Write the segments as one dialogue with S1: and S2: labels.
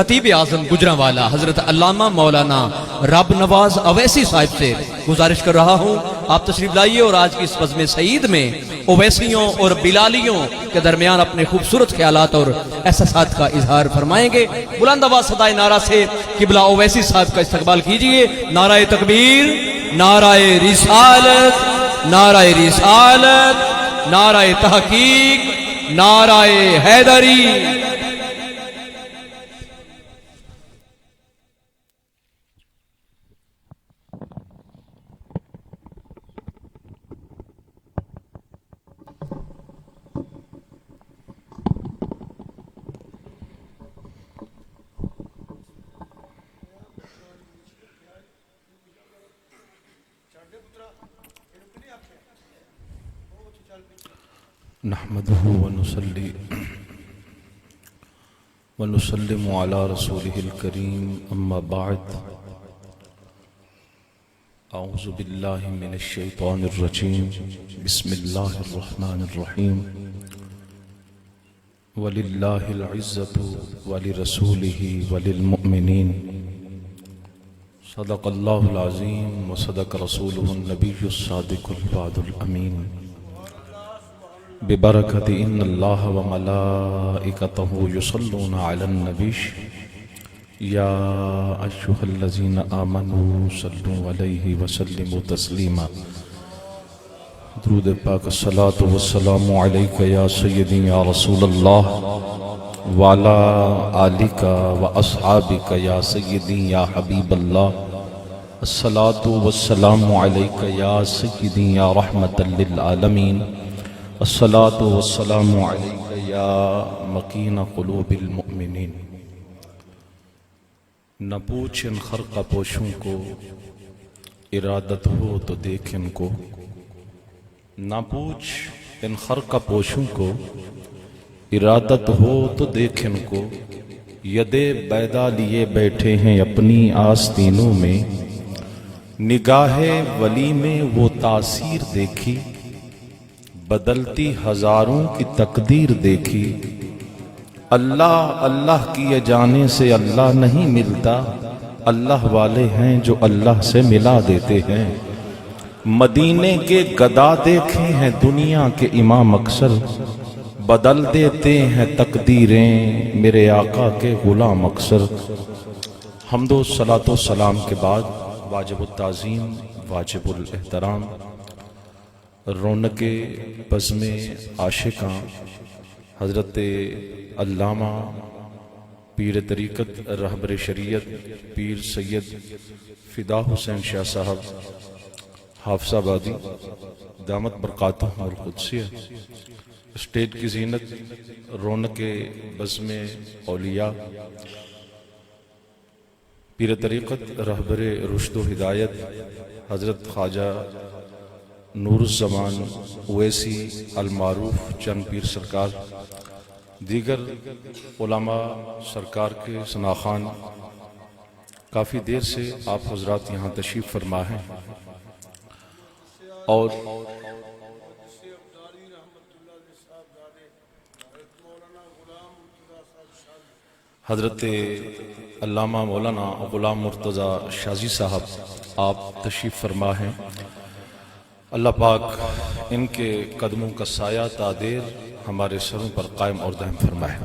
S1: خطیب اعظم گجرانوالا حضرت علامہ مولانا رب نواز اویسی صاحب سے گزارش کر رہا ہوں آپ تشریف لائیے اور آج کی اس بزم سعید میں اویسیوں اور بلالیوں کے درمیان اپنے خوبصورت خیالات اور احساسات کا اظہار فرمائیں گے۔ بلند آواز صدائے نعرہ سے قبلہ اویسی صاحب کا استقبال کیجئے۔ نعرہ تکبیر، نعرہ رسالت، نعرہ رسالت، نعرہ تحقیق، نعرہ حیدری۔
S2: نحمده ونصلي ونسلم على رسوله الكريم أما بعد أعوذ بالله من الشيطان الرجيم بسم الله الرحمن الرحيم ولله العزة ولرسوله وللمؤمنين صدق الله العظيم وصدق رسوله النبي الصادق الوعد الأمين ببرکت ان اللہ وملائکتہ یصلون علی النبی یا ایھا الذین آمنوا صلوا علیہ وسلموا تسلیما۔ درود پاک الصلاۃ والسلام علیک یا سیدی یا رسول اللہ وعلی آلک واصحابک یا سیدی یا حبیب اللہ۔ الصلاۃ والسلام علیک یا سیدی یا رحمۃ للعالمین۔ الصلاۃ والسلام علیک یا مکین قلوب المؤمنین۔ نہ پوچھ ان خرقہ پوشوں کو ارادت ہو تو دیکھ ان کو، نہ پوچھ ان خرقہ پوشوں کو ارادت ہو تو دیکھ ان کو۔ یدے بیدا لیے بیٹھے ہیں اپنی آستینوں میں، نگاہ ولی میں وہ تاثیر دیکھی، بدلتی ہزاروں کی تقدیر دیکھی۔ اللہ اللہ کیے جانے سے اللہ نہیں ملتا، اللہ والے ہیں جو اللہ سے ملا دیتے ہیں۔ مدینے کے گدا دیکھے ہیں دنیا کے امام اکثر، بدل دیتے ہیں تقدیریں میرے آقا کے غلام اکثر۔ حمد و صلاۃ و سلام کے بعد واجب التعظیم واجب الاحترام رونق بزم عاشقاں حضرت علامہ پیر طریقت رہبر شریعت پیر سید فدا حسین شاہ صاحب حافظ آبادی دامت برکاتہم القدسیہ، اسٹیج کی زینت رونق بزم اولیاء پیر طریقت رہبر رشد و ہدایت حضرت خواجہ نور الزمان اویسی المعروف چند پیر سرکار، دیگر علماء سرکار کے ثناخوان، کافی دیر سے آپ حضرات یہاں تشریف فرما ہیں اور حضرت علامہ مولانا غلام مرتضیٰ شازی صاحب آپ تشریف فرما ہیں۔ اللہ پاک ان کے قدموں کا سایہ تا دیر ہمارے سروں پر قائم اور دائم فرمائے۔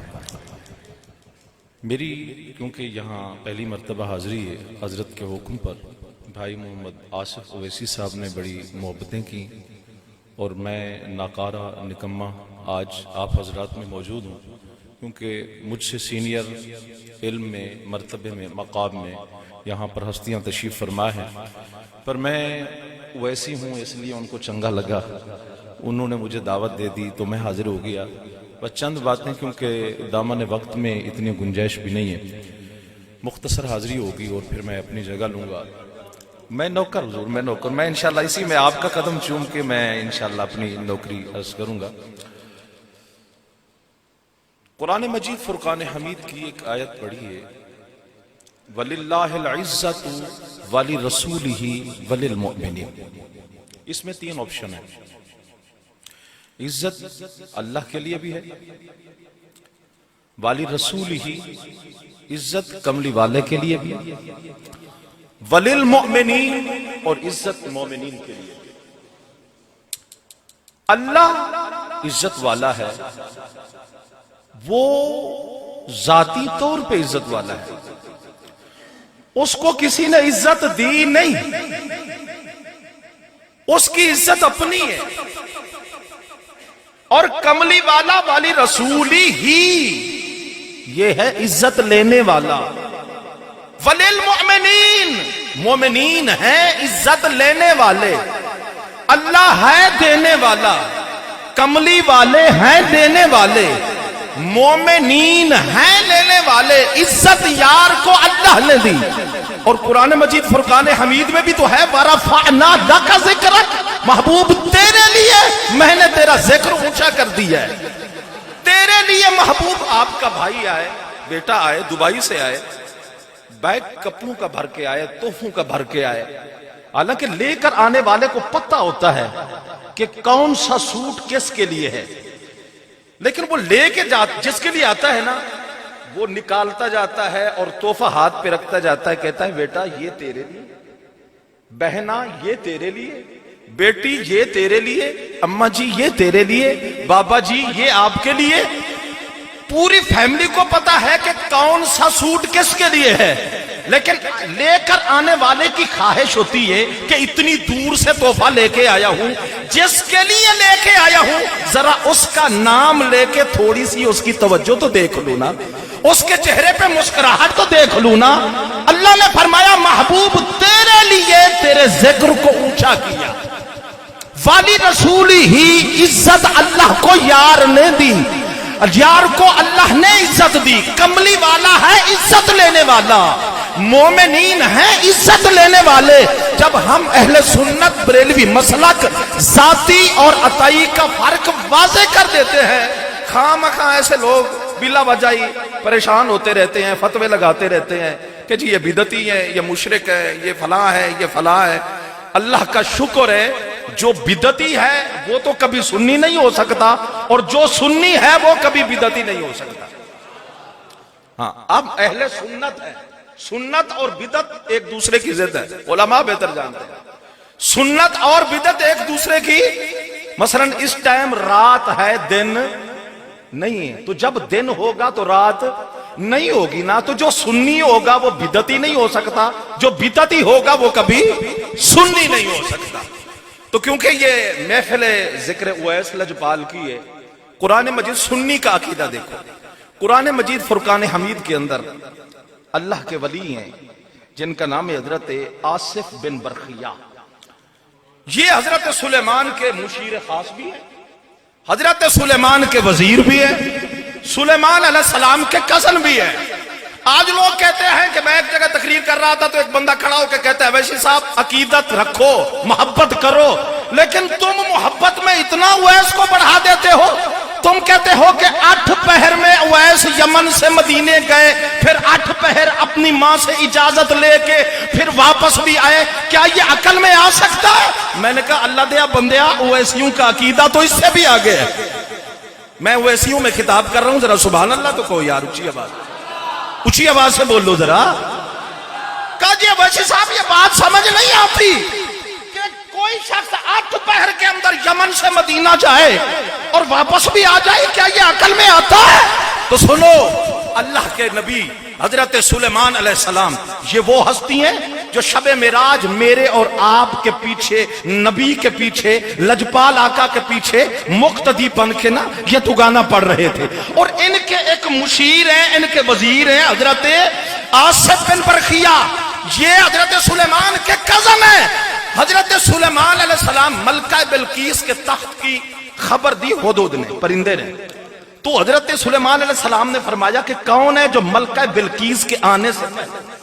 S2: میری کیونکہ یہاں پہلی مرتبہ حاضری ہے، حضرت کے حکم پر بھائی محمد آصف اویسی صاحب نے بڑی محبتیں کی اور میں ناکارہ نکمہ آج آپ حضرات میں موجود ہوں، کیونکہ مجھ سے سینئر علم میں مرتبے میں مقام میں یہاں پر ہستیاں تشریف فرما ہیں، پر میں ویسی ہوں اس لیے ان کو چنگا لگا، انہوں نے مجھے دعوت دے دی تو میں حاضر ہو گیا۔ بس چند باتیں کیونکہ دامن وقت میں اتنی گنجائش بھی نہیں ہے، مختصر حاضری ہوگی اور پھر میں اپنی جگہ لوں گا۔ میں نوکر حضور، میں نوکر، میں انشاءاللہ اسی میں آپ کا قدم چوم کے میں انشاءاللہ اپنی نوکری عرض کروں گا۔ قرآن مجید فرقان حمید کی ایک آیت پڑھی ہے، وَلِلَّهِ الْعِزَّةُ وَلِرَسُولِهِ وَلِلْمُؤْمِنِينَ۔ اس میں تین آپشن ہیں، عزت اللہ کے لیے بھی ہے، والی رسول ہی عزت کملی والے کے لیے بھی، وللمؤمنین اور عزت مومنین کے لیے بھی۔ اللہ عزت والا ہے، وہ ذاتی طور پہ عزت والا ہے، اس کو کسی نے عزت دی نہیں، اس کی عزت اپنی ہے، اور کملی والا والی رسولی ہی یہ ہے عزت لینے والا۔ وللمؤمنین، مومنین ہیں عزت لینے والے، اللہ ہے دینے والا، کملی والے ہیں دینے والے، مومنین ہیں لینے والے۔ عزت یار کو اللہ نے دی، اور قرآن مجید فرقان حمید میں بھی تو ہے وَرَفَعْنَا لَكَ ذِكْرَكَ، محبوب تیرے لیے میں نے تیرا ذکر اونچا کر دیا ہے، تیرے لیے محبوب۔ آپ کا بھائی آئے، بیٹا آئے، دبئی سے آئے، بیگ کپڑوں کا بھر کے آئے، تحفوں کا بھر کے آئے، حالانکہ لے کر آنے والے کو پتہ ہوتا ہے کہ کون سا سوٹ کس کے لیے ہے، لیکن وہ لے کے جس کے لیے آتا ہے نا، وہ نکالتا جاتا ہے اور تحفہ ہاتھ پہ رکھتا جاتا ہے، کہتا ہے بیٹا یہ تیرے لیے، بہنا یہ تیرے لیے، بیٹی یہ تیرے لیے، اماں جی یہ تیرے لیے، بابا جی یہ آپ کے لیے۔ پوری فیملی کو پتا ہے کہ کون سا سوٹ کس کے لیے ہے، لیکن لے کر آنے والے کی خواہش ہوتی ہے کہ اتنی دور سے تحفہ لے کے آیا ہوں، جس کے لیے لے کے آیا ہوں ذرا اس کا نام لے کے تھوڑی سی اس کی توجہ تو دیکھ لوں نا، اس کے چہرے پہ مسکراہٹ تو دیکھ لوں نا۔ اللہ نے فرمایا محبوب تیرے لیے تیرے ذکر کو اونچا کیا، والی رسولی ہی عزت اللہ کو یار نے دی، یار کو اللہ نے عزت دی، کملی والا ہے عزت لینے والا، مومنین ہیں عزت لینے والے۔ جب ہم اہل سنت بریلوی مسلک ذاتی اور عطائی کا فرق واضح کر دیتے ہیں، خواہ مخواہ ایسے لوگ بلا وجہ ہی پریشان ہوتے رہتے ہیں، فتوے لگاتے رہتے ہیں کہ جی یہ بدعتی ہے، یہ مشرک ہے، یہ فلاں ہے، یہ فلاں ہے۔ اللہ کا شکر ہے جو بدعتی ہے وہ تو کبھی سنی نہیں ہو سکتا، اور جو سنی ہے وہ کبھی بدعتی نہیں ہو سکتا۔ ہاں اب اہل سنت ہے، سنت اور بدعت ایک دوسرے کی ضد ہے، علماء بہتر جانتے ہیں۔ سنت اور بدعت ایک دوسرے کی، مثلا اس ٹائم رات ہے دن نہیں ہے، تو جب دن ہوگا تو رات نہیں ہوگی نا، تو جو سنی ہوگا وہ بدعتی نہیں ہو سکتا، جو بدعتی ہوگا وہ کبھی سنی نہیں ہو سکتا۔ تو کیونکہ یہ محفل ذکر اویس لجپال کی ہے، قرآن مجید سنی کا عقیدہ دیکھو، قرآن مجید فرقان حمید کے اندر اللہ کے ولی ہیں جن کا نام ہے حضرت آصف بن برخیہ، یہ حضرت سلیمان کے مشیر خاص بھی ہیں، حضرت سلیمان کے وزیر بھی ہیں، سلیمان علیہ السلام کے کزن بھی ہیں۔ آج لوگ کہتے ہیں کہ میں ایک جگہ تقریر کر رہا تھا تو ایک بندہ کھڑا ہو کے کہتا ہے ویشی صاحب عقیدت رکھو، محبت کرو، لیکن تم محبت میں اتنا اویس کو بڑھا دیتے ہو، تم کہتے ہو کہ 8 پہر میں اویس یمن سے مدینے گئے، پھر 8 پہر اپنی ماں سے اجازت لے کے پھر واپس بھی آئے، کیا یہ عقل میں آ سکتا ہے؟ میں نے کہا اللہ دیا بندیا، اویسیوں کا عقیدہ تو اس سے بھی آگے ہے۔ میں اویسیوں میں خطاب کر رہا ہوں، ذرا سبحان اللہ تو کوئی یار، اونچی آواز سے بول لو ذرا۔ کہا جی اویسی صاحب یہ بات سمجھ نہیں آتی کہ کوئی شخص 8 پہر کے اندر یمن سے مدینہ جائے اور واپس بھی آ جائے، کیا یہ عقل میں آتا ہے؟ تو سنو، اللہ کے نبی حضرت سلیمان علیہ السلام یہ وہ ہستی ہیں جو شب معراج میرے اور آپ کے پیچھے، نبی کے پیچھے، لجپال آقا کے پیچھے مقتدی بن کے نا یہ تو گانا پڑھ رہے تھے، اور ان کے ایک مشیر ہیں، ان کے وزیر ہیں حضرت آصف بن برخیہ، یہ حضرت سلیمان کے کزن ہیں۔ حضرت سلیمان علیہ السلام ملکہ بلقیس کے تخت کی خبر دی ہدہد نے، پرندے نے، تو حضرت سلیمان علیہ السلام نے فرمایا کہ کون ہے جو ملکہ بلقیس کے آنے سے پہلے،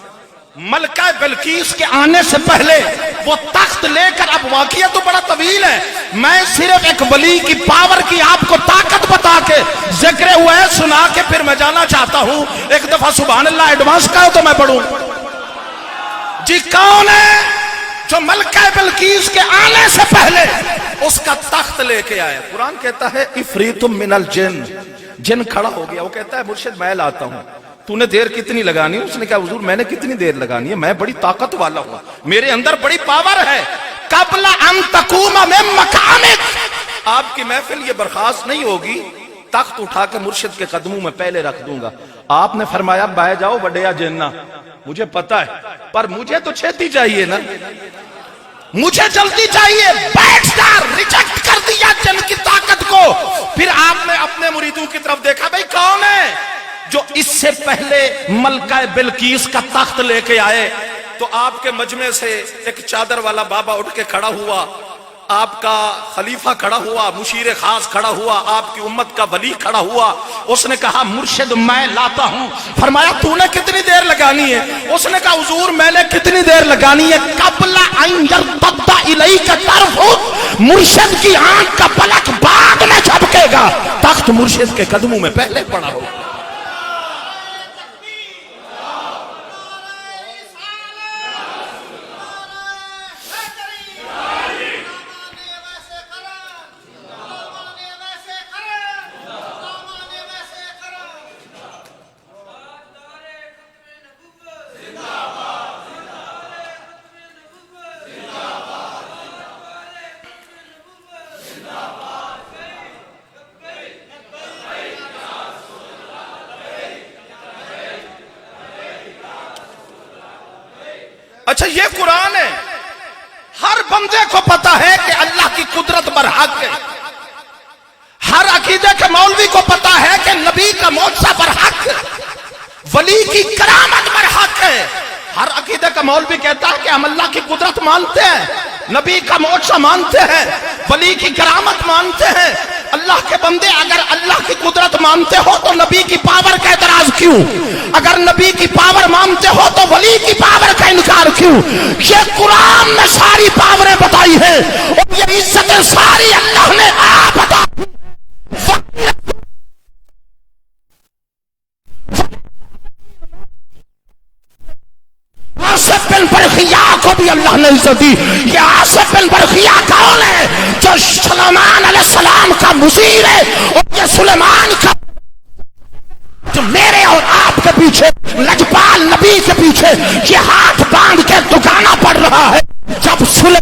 S2: ملکہ بلقیس کے آنے سے پہلے وہ تخت لے کر، اب واقعہ تو بڑا طویل ہے، میں صرف ایک ولی کی پاور کی آپ کو طاقت بتا کے ذکر اویس سنا کے پھر میں جانا چاہتا ہوں۔ ایک دفعہ سبحان اللہ ایڈوانس کا تو میں پڑھوں جی، کون ہے جو ملکہ بلقیس کے آنے سے پہلے اس کا تخت لے کے آئے؟ قرآن کہتا ہے افریت من الجن،
S3: جن کھڑا ہو گیا، وہ کہتا ہے مرشد میں لاتا ہوں، تو نے دیر کتنی لگانی ہے؟ اس نے کہا حضور میں نے کتنی دیر لگانی ہے، میں بڑی طاقت والا ہوں، میرے اندر بڑی پاور ہے، قبل ان تقوم من مقامک، آپ کی محفل یہ برخاست نہیں ہوگی، تخت اٹھا کے مرشد کے قدموں میں پہلے رکھ دوں گا۔ آپ نے فرمایا بہ جاؤ وڈیا جنہ، مجھے پتا ہے پر مجھے تو چھتی چاہیے نا، مجھے جلدی چاہیے، بیٹھ جا، ریجیکٹ کر دیا جن کی طاقت کو۔ پھر آپ نے اپنے مریدوں کی طرف دیکھا، بھئی کون ہے جو اس سے پہلے ملکہ بلقیس کا تخت لے کے آئے؟ تو آپ کے مجمع سے ایک چادر والا بابا اٹھ کے کھڑا ہوا، آپ کا خلیفہ کھڑا ہوا، مشیر خاص کھڑا ہوا، آپ کی امت کا ولی کھڑا ہوا، اس نے کہا مرشد میں لاتا ہوں۔ فرمایا تو نے کتنی دیر لگانی ہے؟ اس نے کہا حضور میں نے کتنی دیر لگانی ہے؟ قبل ان یرتد الیک طرف، مرشد کی آنکھ کا پلک بعد میں جھپکے گا، تخت مرشد کے قدموں میں پہلے پڑا ہو۔ اچھا یہ قرآن ہے، ہر بندے کو پتا ہے کہ اللہ کی قدرت برحق ہے، ہر عقیدے کے مولوی کو پتا ہے کہ نبی کا معجزہ برحق ہے، ولی کی کرامت برحق ہے، ہر عقیدے کا مولوی کہتا ہے کہ ہم اللہ کی قدرت مانتے ہیں، نبی کا معجزہ مانتے ہیں، ولی کی کرامت مانتے ہیں۔ اللہ کے بندے اگر اللہ کی قدرت مانتے ہو تو نبی کی پاور کا اعتراض کیوں؟ اگر نبی کی پاور مانتے ہو تو ولی کی پاور کا انکار کیوں؟ یہ قرآن نے ساری پاوریں بتائی ہیں اور یہ عزتیں ساری اللہ نے آپ بتا۔ آصف بن برخیا کو بھی اللہ نے عزت دی۔ یہ آصف بن برخیا کون ہے؟ جو سلیمان علیہ السلام کا مشیر ہے، اور یہ سلیمان کا جو میرے اور آپ کے پیچھے، لجپال نبی کے پیچھے یہ ہاتھ باندھ کے دکانا پڑ رہا ہے۔ جب سلیمان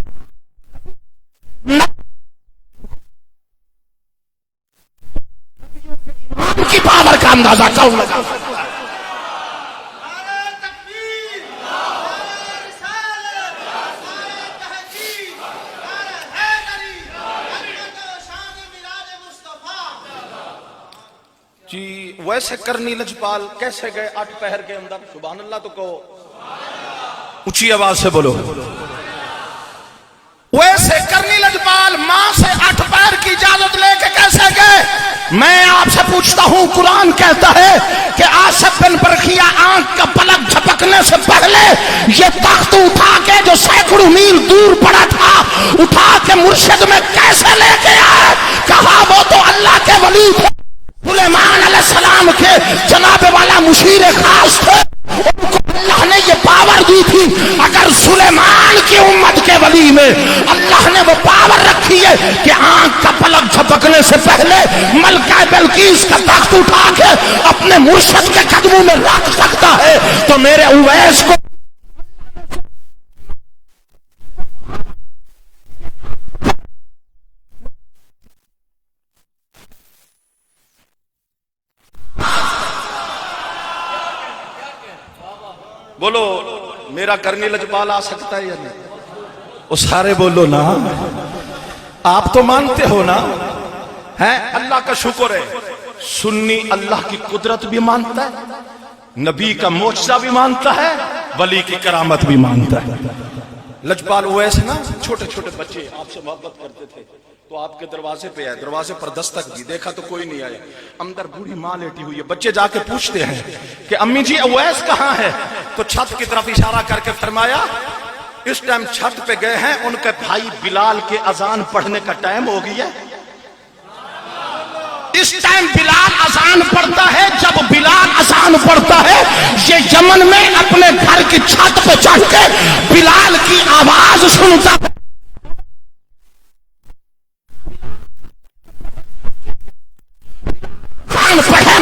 S3: کی پاور کا اندازہ کون لگا سکتا ہے؟ جی ویسے کرنی لجپال کیسے گئے 8 پہر کے اندر؟ سبحان اللہ تو کہو، اونچی آواز سے بولو۔ ویسے کرنی لجپال ماں سے 8 پہر کی اجازت لے کے کیسے گئے؟ میں آپ سے پوچھتا ہوں، قرآن کہتا ہے کہ آصف بن برخیا آنکھ کا پلک جھپکنے سے پہلے یہ تخت اٹھا کے جو سینکڑوں میل دور پڑا تھا، اٹھا کے مرشد میں کیسے لے کے آئے؟ کہا وہ تو اللہ کے ولی تھے، سلیمان علیہ السلام کے جناب والا مشیر خاص تھے، ان کو اللہ نے یہ پاور دی تھی۔ اگر سلیمان کی امت کے ولی میں اللہ نے وہ پاور رکھی ہے کہ آنکھ کا پلک جھپکنے سے پہلے ملکہ بلقیس کا تخت اٹھا کے اپنے مرشد کے قدموں میں رکھ سکتا ہے، تو میرے اویس کو بولو میرا کرنی لجپال آ سکتا ہے یا نہیں؟ وہ سارے بولو نا، آپ تو مانتے ہو نا؟ ہے اللہ کا شکر ہے، سنی اللہ کی قدرت بھی مانتا ہے، نبی کا معجزہ بھی مانتا ہے، ولی کی کرامت بھی مانتا ہے۔ لجپال اویس نا چھوٹے چھوٹے بچے آپ سے محبت کرتے تھے، تو آپ کے دروازے پہ آئے، دروازے پر دستک دی، دیکھا تو کوئی نہیں آیا، اندر بوڑھی ماں لیٹی ہوئی ہے، بچے جا کے پوچھتے ہیں کہ امی جی اویس کہاں ہے؟ تو چھت کی طرف اشارہ کر کے فرمایا اس ٹائم چھت پہ گئے ہیں، ان کے بھائی بلال کے اذان پڑھنے کا ٹائم ہو گیا ہے۔ اس ٹائم بلال اذان پڑھتا ہے، جب بلال اذان پڑھتا ہے یہ یمن میں اپنے گھر کی چھت پہ چڑھ کے بلال کی آواز سنتا ہے،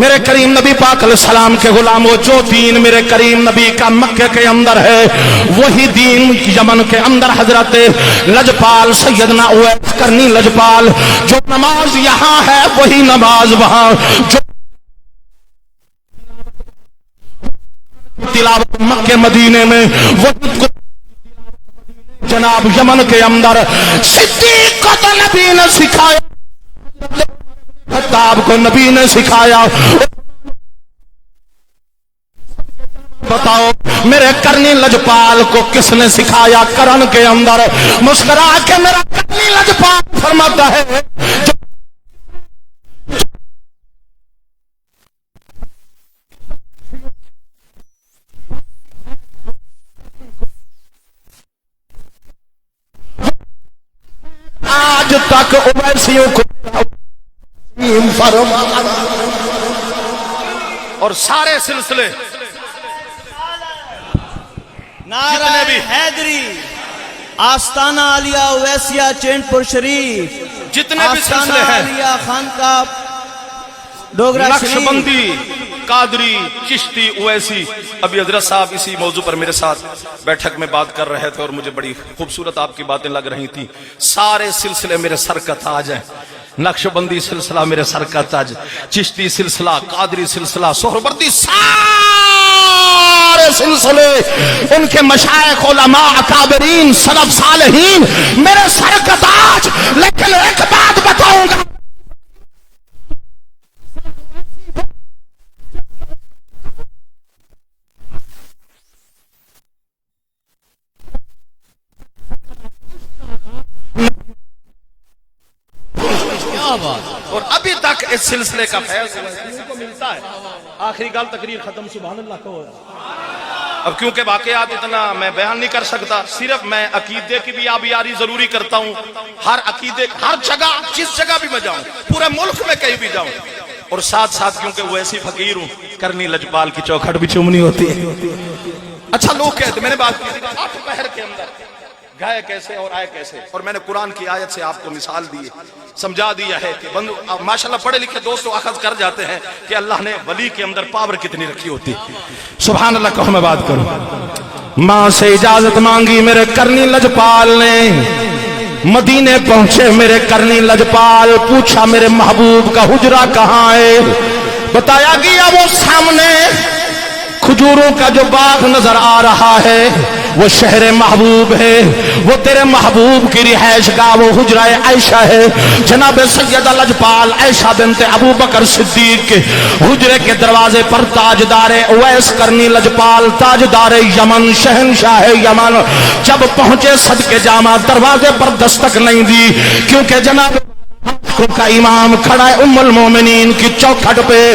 S3: میرے کریم نبی پاک علیہ السلام کے غلاموں، جو دین میرے کریم نبی کا مکہ کے اندر ہے وہی دین یمن کے اندر حضرت لجپال سیدنا اویس کرنی لجپال، جو نماز یہاں ہے وہی نماز وہاں، جو تلاوت مکہ مدینے میں وہی جناب یمن کے اندر۔ صدیق کو تو نبی نے سکھایا، خطاب کو نبی نے سکھایا، بتاؤ میرے کرنی لجپال کو کس نے سکھایا؟ کرن کے اندر مسکرا کے میرا کرنی لجپال فرماتا ہے آج تک اویسیوں کو اور سارے سلسلے
S4: نعرہ حیدری، آستانہ عالیہ اویسیہ چینٹ پور شریف،
S3: جتنے بھی
S4: آستانہ
S3: سلسلے ہیں،
S4: عالیہ خانقاہ ڈوگرہ
S3: نقش
S4: شریف،
S3: بندی، قادری، چشتی، اویسی۔ ابھی حضرت صاحب اسی موضوع پر میرے ساتھ بیٹھک میں بات کر رہے تھے اور مجھے بڑی خوبصورت آپ کی باتیں لگ رہی تھیں۔ سارے سلسلے میرے سر کا تاج ہیں، نقش بندی سلسلہ میرے سر کا تاج، چشتی سلسلہ، قادری سلسلہ، سہروردی، سارے سلسلے ان کے مشائخ، علماء، اکابرین، سلف صالحین میرے سر کا تاج۔ لیکن ایک بات بتاؤں گا، اور ابھی تک اس سلسلے کا فیض کو ملتا ہے۔ آخری گال تقریر ختم، سبحان اللہ کو۔ اب کیونکہ واقعات اتنا میں بیان نہیں کر سکتا، صرف میں عقیدے کی بھی آبیاری ضروری کرتا ہوں۔ ہر عقیدے، ہر جگہ، جس جگہ بھی میں جاؤں، پورے ملک میں کہیں بھی جاؤں، اور ساتھ ساتھ کیونکہ وہ ایسی فقیر ہوں، کرنی لجپال کی چوکھٹ بھی چومنی ہوتی ہے۔ اچھا لوگ کہتے، میں نے بات کی تھی 8 پہر کے اندر گئے کیسے اور آئے کیسے، اور میں نے قرآن کی آیت سے آپ کو مثال دی ہے، سمجھا دیا ہے کہ ماشاءاللہ پڑھے لکھے دوستو اخذ کر جاتے ہیں کہ اللہ نے ولی کے اندر پاور کتنی رکھی ہوتی۔ سبحان اللہ کہو، میں بات کروں۔ ماں سے اجازت مانگی میرے کرنی لجپال نے، مدینے پہنچے میرے کرنی لجپال، پوچھا میرے محبوب کا حجرہ کہاں ہے؟ بتایا گیا وہ سامنے کھجوروں کا جو باغ نظر آ رہا ہے وہ شہر محبوب ہے، وہ تیرے محبوب کی رہائش گاہ، وہ حجرہ عائشہ ہے۔ جناب سیدہ لجپال عائشہ بنت ابو بکر صدیق کے حجرے کے دروازے پر تاجدار اویس کرنی لجپال، تاجدار یمن، شہنشاہ یمن، جب پہنچے صدقے جامع دروازے پر دستک نہیں دی، کیونکہ جناب کا امام کھڑا ہے ام المومنین کی چوکھٹ پہ۔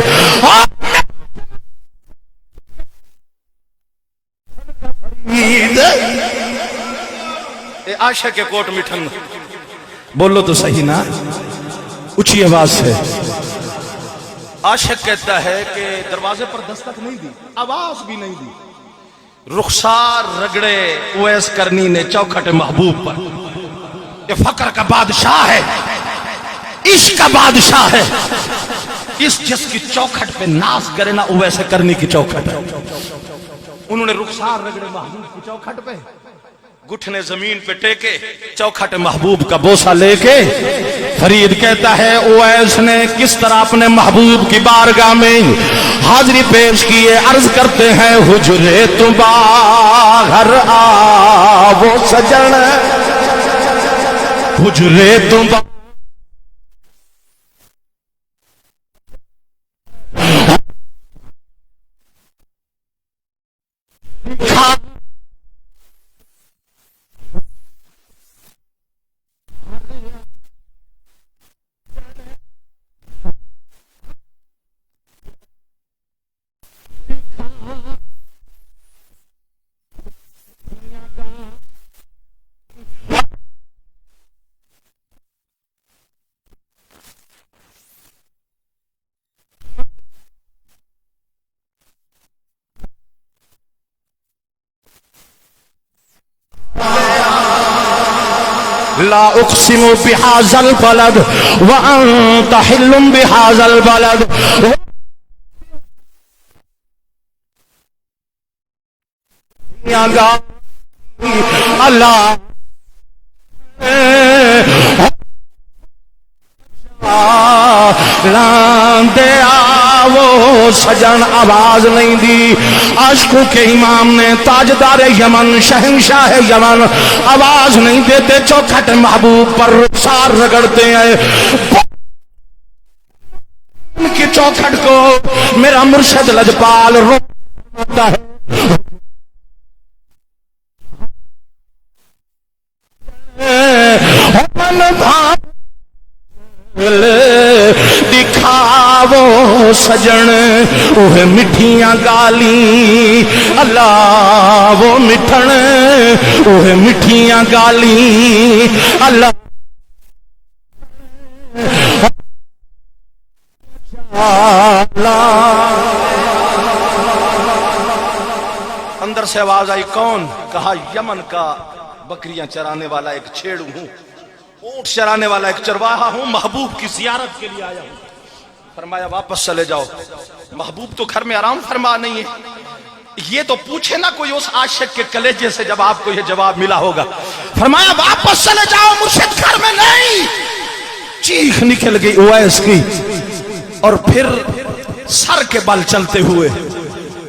S3: عاشق کے کوٹ مٹھن، بولو تو صحیح نا، اونچی آواز سے۔ عاشق کہتا ہے کہ دروازے پر دستک نہیں دی، آواز بھی نہیں دی، رخسار رگڑے اویس کرنی نے چوکھٹ محبوب پر۔ یہ فقر کا بادشاہ ہے، عشق کا بادشاہ ہے، اس جس کی چوکھٹ پہ ناز کرے نا اویس کرنی کی چوکھٹ ہے۔ انہوں نے رخسار رگڑے محبوب کی چوکھٹ پہ، گھٹنے زمین پہ ٹیکے، چوکھٹ محبوب کا بوسہ لے کے۔ فرید کہتا ہے اویس نے کس طرح اپنے محبوب کی بارگاہ میں حاضری پیش کیے، عرض کرتے ہیں حجرے تو باہر آو سجن، حجرے تو باہر لا اقسم بهذا البلد وانت حل بهذا البلد اللہ لاندے آو سجن آواز نہیں دی. عاشقوں کے امام نے تاجدار یمن شہنشاہ یمن آواز نہیں دیتے, چوکھٹ محبوب پر رخسار رگڑتے ہیں. ان کی چوکھٹ کو میرا مرشد لجپال روتا ہے. دکھاو سجن وہ مٹھیاں گالی اللہ, وہ مٹھن وہ مٹھیاں گالی اللہ. اندر سے آواز آئی کون؟ کہا یمن کا بکریاں چرانے والا ایک چھیڑو ہوں, اونٹ چرانے والا ایک چرواہا ہوں, محبوب کی زیارت کے لیے آیا ہوں. فرمایا واپس چلے جاؤ. محبوب تو گھر میں آرام فرما نہیں ہے, یہ تو پوچھے نا کوئی اس عاشق کے کلیجے سے جب آپ کو یہ جواب ملا ہوگا. فرمایا واپس چلے جاؤ, مرشد گھر میں نہیں. چیخ نکل گئی اویس کی, اور پھر سر کے بل چلتے ہوئے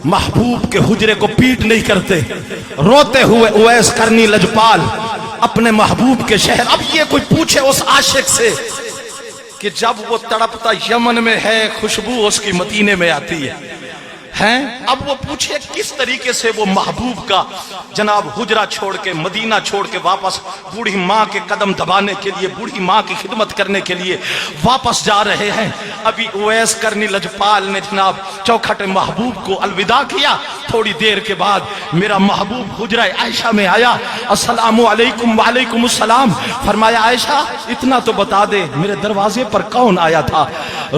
S3: محبوب کے حجرے کو پیٹ نہیں کرتے, روتے ہوئے اویس کرنی لجپال اپنے محبوب کے شہر. اب یہ کوئی پوچھے اس عاشق سے کہ جب وہ تڑپتا یمن میں ہے, خوشبو اس کی مدینے میں آتی ہے, اب وہ پوچھے کس طریقے سے وہ محبوب کا جناب حجرہ چھوڑ کے, مدینہ چھوڑ کے واپس بوڑھی ماں کے قدم دبانے کے لیے, بوڑھی ماں کی خدمت کرنے کے لیے واپس جا رہے ہیں. ابھی اویس کرنی لجپال نے جناب چوکھٹ محبوب کو الوداع کیا. تھوڑی دیر کے بعد میرا محبوب حجرہ عائشہ میں آیا. السلام علیکم. وعلیکم السلام. فرمایا عائشہ اتنا تو بتا دے میرے دروازے پر کون آیا تھا؟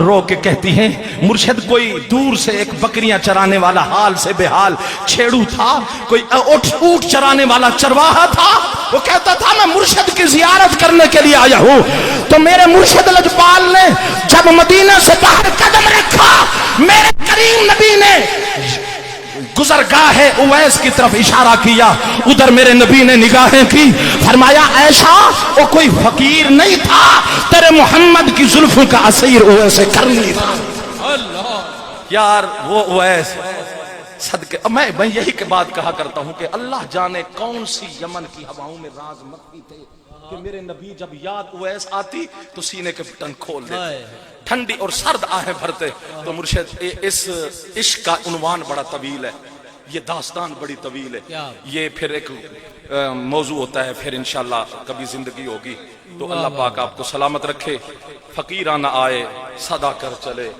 S3: رو کے کہتی ہیں مرشد کوئی دور سے ایک بکریاں چرانے والا حال سے بے حال چھیڑو تھا, کوئی اونٹ چرانے والا چرواہا تھا. وہ کہتا تھا میں مرشد کی زیارت کرنے کے لیے آیا ہوں. تو میرے مرشد لجپال نے جب مدینہ سے باہر قدم رکھا, میرے کریم نبی نے گزرگاہ اویس کی طرف اشارہ کیا, ادھر میرے نبی نے نگاہیں کی. فرمایا عائشہ وہ کوئی فقیر نہیں تھا, تیرے محمد کی زلفوں کا اسیر اویس کرنی تھا. یار وہ اویس صدقے, میں یہی کے بات کہا کرتا ہوں کہ اللہ جانے کون سی یمن کی ہواؤں میں راز مخفی تھے کہ میرے نبی جب یاد اویس آتی تو سینے کے بٹن کھول دیتے, ٹھنڈی اور سرد آہیں بھرتے. تو مرشد اس عشق کا عنوان بڑا طویل ہے, یہ داستان بڑی طویل ہے, یہ پھر ایک موضوع ہوتا ہے, پھر انشاءاللہ کبھی زندگی ہوگی. تو اللہ پاک آپ کو سلامت رکھے, فقیرانہ آئے صدا کر چلے.